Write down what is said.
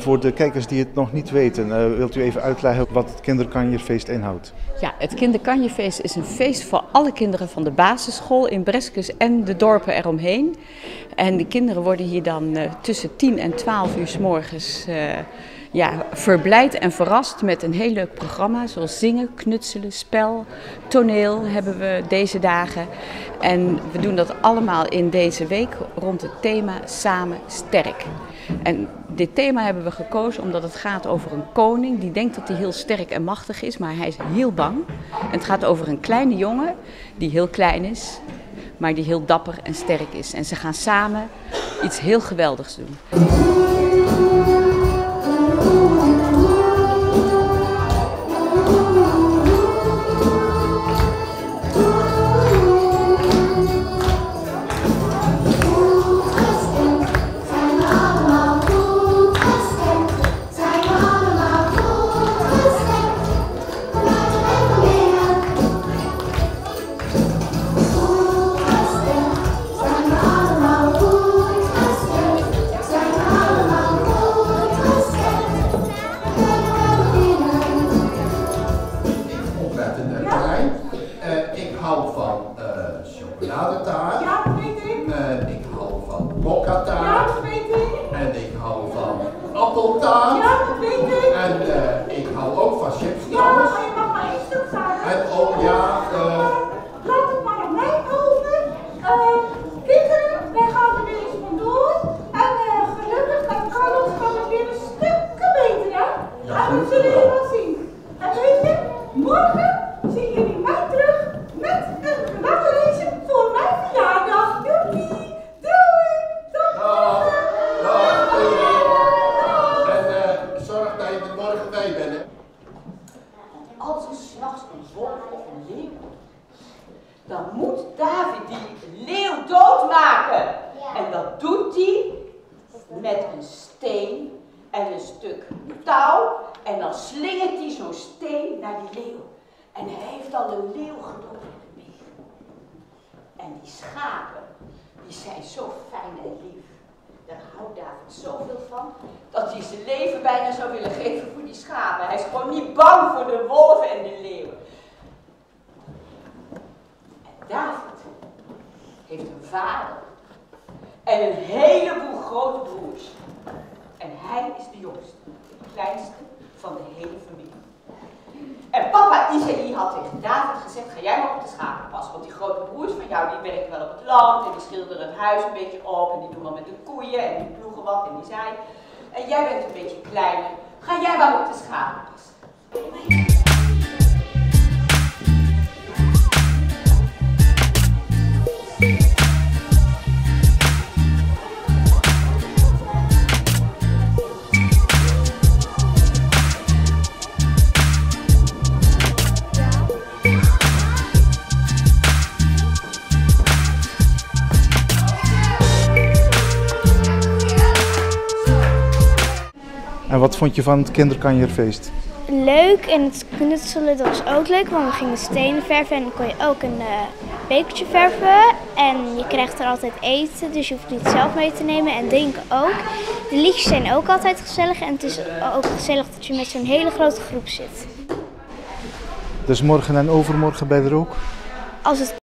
Voor de kijkers die het nog niet weten, wilt u even uitleggen wat het Kinderkanjerfeest inhoudt? Ja, het Kinderkanjerfeest is een feest voor alle kinderen van de basisschool in Breskens en de dorpen eromheen. En de kinderen worden hier dan tussen 10 en 12 uur 's morgens verblijd en verrast met een heel leuk programma. Zoals zingen, knutselen, spel, toneel hebben we deze dagen. En we doen dat allemaal in deze week rond het thema Samen Sterk. En dit thema hebben we gekozen omdat het gaat over een koning die denkt dat hij heel sterk en machtig is, maar hij is heel bang. En het gaat over een kleine jongen die heel klein is, maar die heel dapper en sterk is. En ze gaan samen iets heel geweldigs doen. Ik hou van chocoladetaart. Ja, dat weet ik. Ik hou van mokkataart. Ja, dat weet ik. En ik hou van appeltaart. Ja, dat weet ik. En ik hou ook van chips Ja, trouwens. maar je mag maar één stuk gaan. En ook ja. Laat het maar aan mij over. Kinderen, wij gaan er weer eens vandoor. En gelukkig met Carlos kan het weer een stukje beter, hè? Ja, En dat zullen jullie wel zien. En weet je, morgen zien jullie mij terug met een gewaarlezen voor mijn verjaardag. Doei! Doei! Dag. En zorg dat je er morgen bij bent. Hè. Als er 's nachts een wolf of een leeuw komt, dan moet David die leeuw doodmaken. En dat doet hij met een steen en een stuk touw. En dan slingert hij zo'n steen naar die leeuw. En hij heeft al een leeuw gedood in het meer. En die schapen, die zijn zo fijn en lief. Daar houdt David zoveel van, dat hij zijn leven bijna zou willen geven voor die schapen. Hij is gewoon niet bang voor de wolven en de leeuwen. En David heeft een vader en een heleboel grote broers. En hij is de jongste, de kleinste van de hele familie. En papa Isaïe had tegen David gezegd, ga jij maar op de schapen passen, want die grote broers van jou die werken wel op het land en die schilderen het huis een beetje op en die doen wel met de koeien en die ploegen wat en die zaaien. En jij bent een beetje kleiner, ga jij maar op de schapen passen. En wat vond je van het Kinderkanjerfeest? Leuk, en het knutselen dat was ook leuk, want we gingen stenen verven en dan kon je ook een bekertje verven. En je krijgt er altijd eten, dus je hoeft niet zelf mee te nemen en drinken ook. De liedjes zijn ook altijd gezellig en het is ook gezellig dat je met zo'n hele grote groep zit. Dus morgen en overmorgen bij er ook? Als het